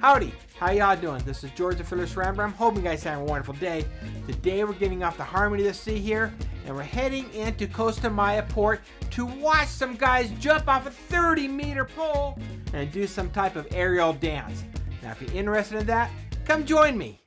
Howdy, how y'all doing? This is George the Fliers Ramber. I'm hoping you guys have a wonderful day. Today we're getting off the Harmony of the Sea here, and we're heading into Costa Maya Port to watch some guys jump off a 30-meter pole and do some type of aerial dance. Now if you're interested in that, come join me.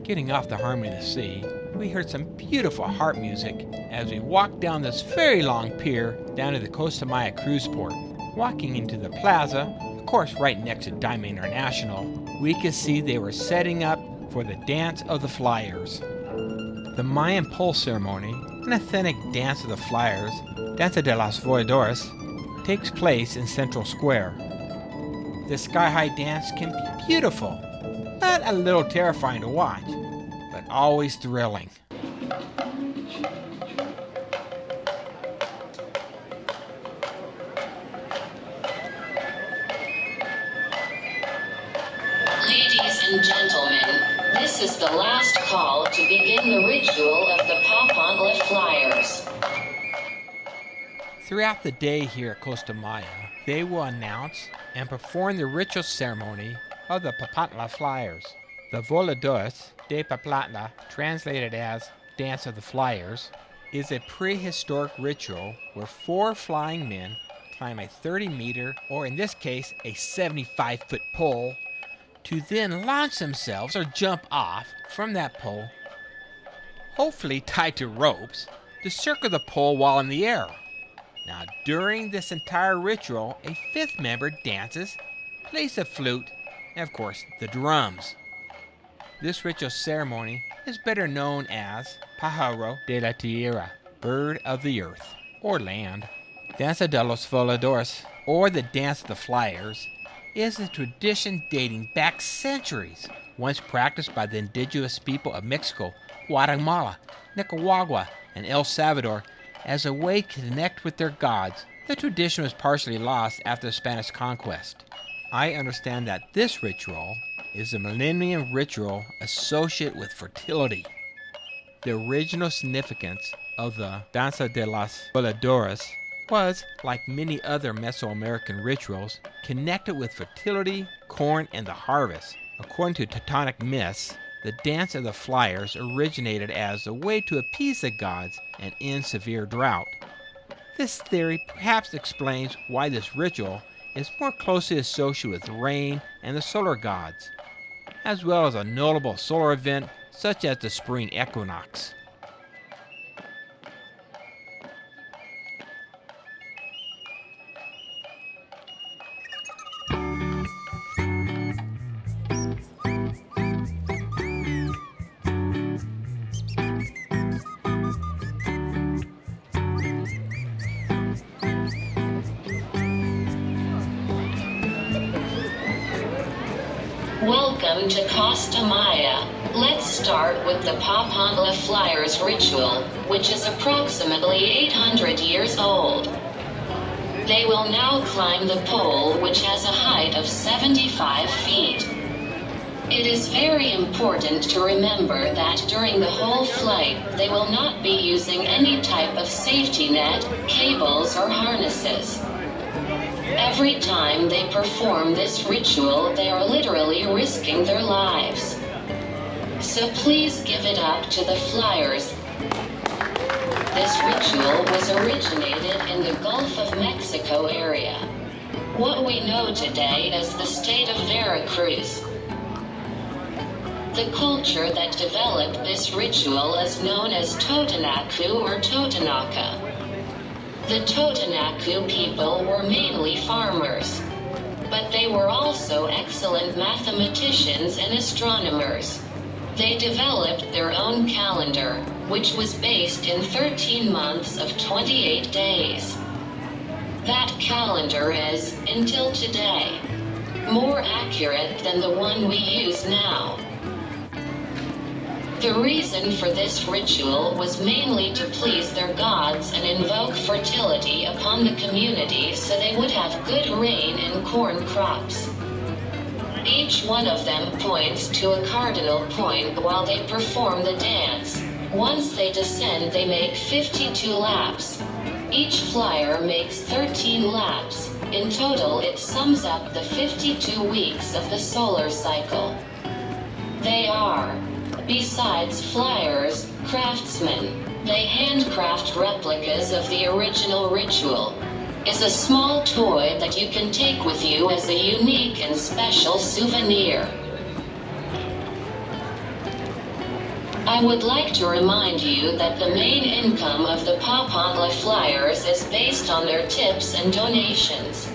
Getting off the Harmony of the Sea, we heard some beautiful harp music as we walked down this very long pier down to the Costa Maya Cruise Port. Walking into the plaza, of course right next to Diamond International, we could see they were setting up for the Dance of the Flyers. The Mayan pole ceremony, an authentic Dance of the Flyers, Danza de los Voladores, takes place in Central Square. The sky-high dance can be beautiful, but a little terrifying to watch, but always thrilling. Ladies and gentlemen, this is the last call to begin the ritual of the Papantla Flyers. Throughout the day here at Costa Maya, they will announce and perform the ritual ceremony of the Papantla Flyers. The Voladores de Papantla, translated as Dance of the Flyers, is a prehistoric ritual where 4 flying men climb a 30-meter, or in this case, a 75-foot pole, to then launch themselves or jump off from that pole, hopefully tied to ropes, to circle the pole while in the air. Now, during this entire ritual, a 5th member dances, plays the flute, and of course, the drums. This ritual ceremony is better known as Pájaro de la Tierra, bird of the earth, or land. Danza de los Voladores, or the Dance of the Flyers, is a tradition dating back centuries, once practiced by the indigenous people of Mexico, Guatemala, Nicaragua, and El Salvador as a way to connect with their gods. The tradition was partially lost after the Spanish conquest. I understand that this ritual is a millennium ritual associated with fertility. The original significance of the Danza de los Voladores was, like many other Mesoamerican rituals, connected with fertility, corn, and the harvest. According to Teutonic myths, the Dance of the Flyers originated as a way to appease the gods and end severe drought. This theory perhaps explains why this ritual is more closely associated with rain and the solar gods, as well as a notable solar event such as the spring equinox. Welcome to Costa Maya. Let's start with the Papantla Flyers ritual, which is approximately 800 years old. They will now climb the pole, which has a height of 75 feet. It is very important to remember that during the whole flight, they will not be using any type of safety net, cables, or harnesses. Every time they perform this ritual, they are literally risking their lives. So please give it up to the Flyers. This ritual was originated in the Gulf of Mexico area. What we know today as the state of Veracruz. The culture that developed this ritual is known as Totonacu or Totonaca. The Totonacu people were mainly farmers, but they were also excellent mathematicians and astronomers. They developed their own calendar, which was based in 13 months of 28 days. That calendar is, until today, more accurate than the one we use now. The reason for this ritual was mainly to please their gods and invoke fertility upon the community so they would have good rain and corn crops. Each one of them points to a cardinal point while they perform the dance. Once they descend, they make 52 laps. Each flyer makes 13 laps. In total, it sums up the 52 weeks of the solar cycle. They are, besides flyers, craftsmen. They handcraft replicas of the original ritual. Is a small toy that you can take with you as a unique and special souvenir. I would like to remind you that the main income of the Papantla Flyers is based on their tips and donations.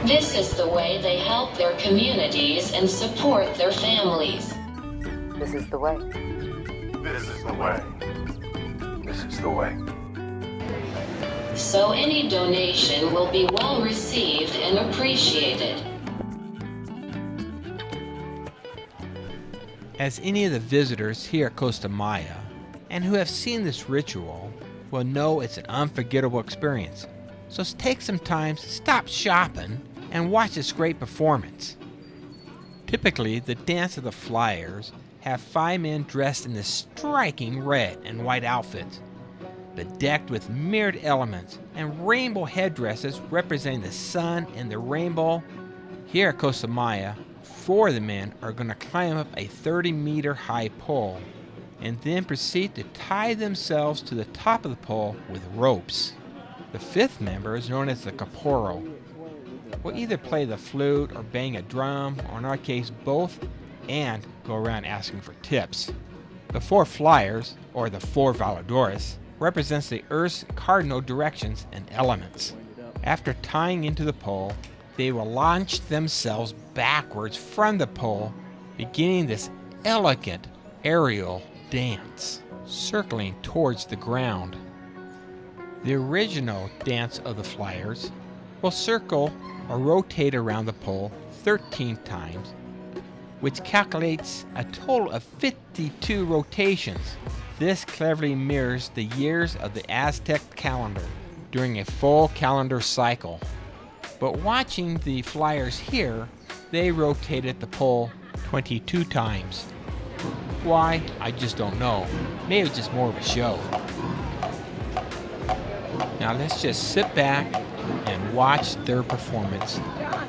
This is the way they help their communities and support their families. This is the way. This is the way. This is the way. So any donation will be well received and appreciated. As any of the visitors here at Costa Maya, and who have seen this ritual, will know it's an unforgettable experience. So take some time, stop shopping, and watch this great performance. Typically, the Dance of the Flyers have 5 men dressed in this striking red and white outfits, bedecked with mirrored elements and rainbow headdresses representing the sun and the rainbow. Here at Costa Maya, 4 of the men are going to climb up a 30-meter high pole and then proceed to tie themselves to the top of the pole with ropes. The 5th member is known as the caporal. Will either play the flute or bang a drum, or in our case both, and go around asking for tips. The 4 flyers, or the 4 Voladores, represents the Earth's cardinal directions and elements. After tying into the pole, they will launch themselves backwards from the pole, beginning this elegant aerial dance, circling towards the ground. The original Dance of the Flyers will circle or rotate around the pole 13 times, which calculates a total of 52 rotations. This cleverly mirrors the years of the Aztec calendar during a full calendar cycle. But watching the Flyers here, they rotated the pole 22 times. Why? I just don't know. Maybe it's just more of a show. Now let's just sit back and watch their performance,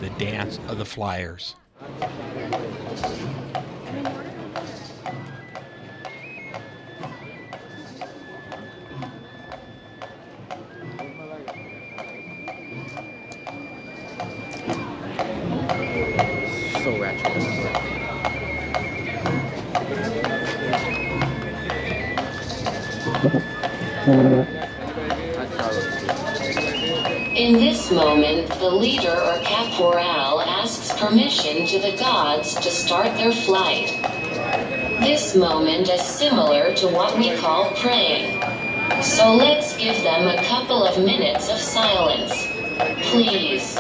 the Dance of the Flyers. So ratchet. In this moment, the leader or caporal asks permission to the gods to start their flight. This moment is similar to what we call praying. So let's give them a couple of minutes of silence. Please.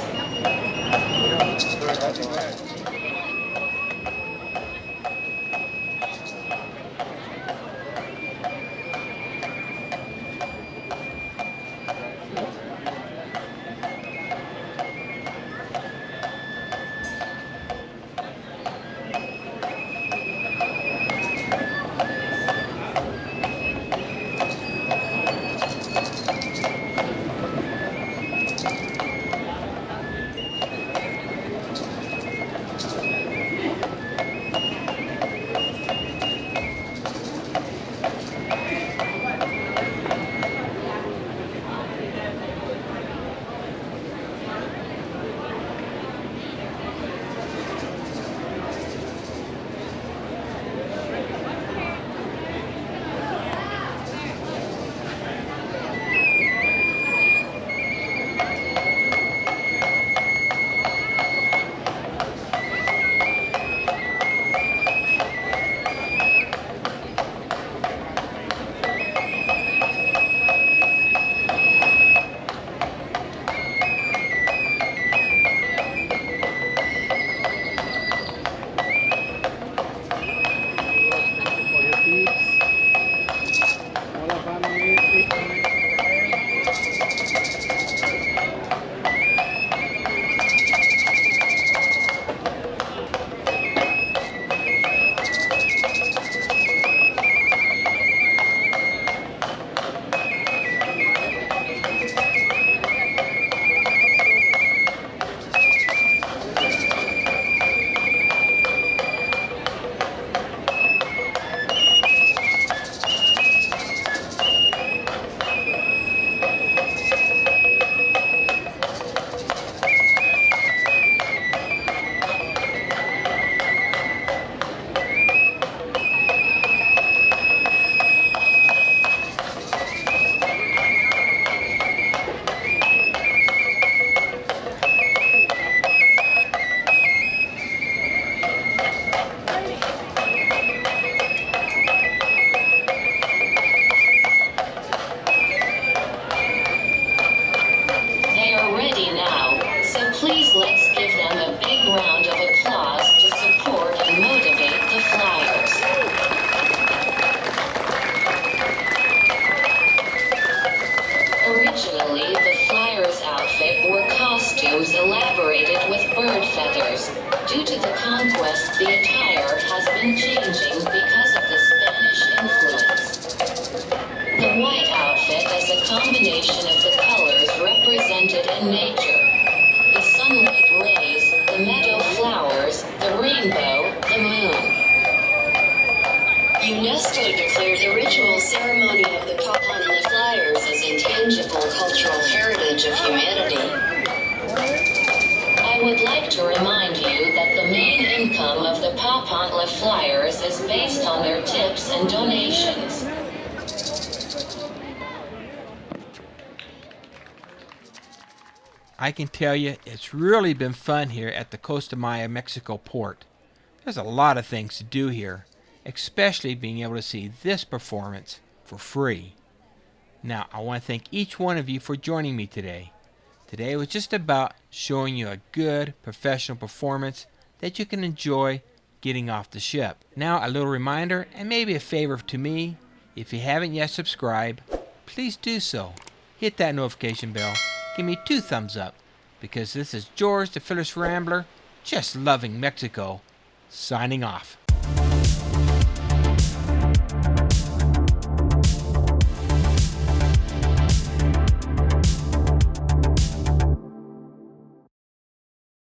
and changing because of the Spanish influence. The white outfit is a combination of the colors represented in nature. The sunlight rays, the meadow flowers, the rainbow, the moon. UNESCO declared the ritual ceremony of the Papantla Flyers as intangible cultural heritage of humanity. I would like to remind you that the main income of the Papantla Flyers is based on their tips and donations. I can tell you it's really been fun here at the Costa Maya, Mexico port. There's a lot of things to do here, especially being able to see this performance for free. Now, I want to thank each one of you for joining me today. Today was just about showing you a good professional performance that you can enjoy getting off the ship. Now, a little reminder and maybe a favor to me, if you haven't yet subscribed, please do so. Hit that notification bell. Give me 2 thumbs up, because this is George the Fearless Rambler, just loving Mexico, signing off.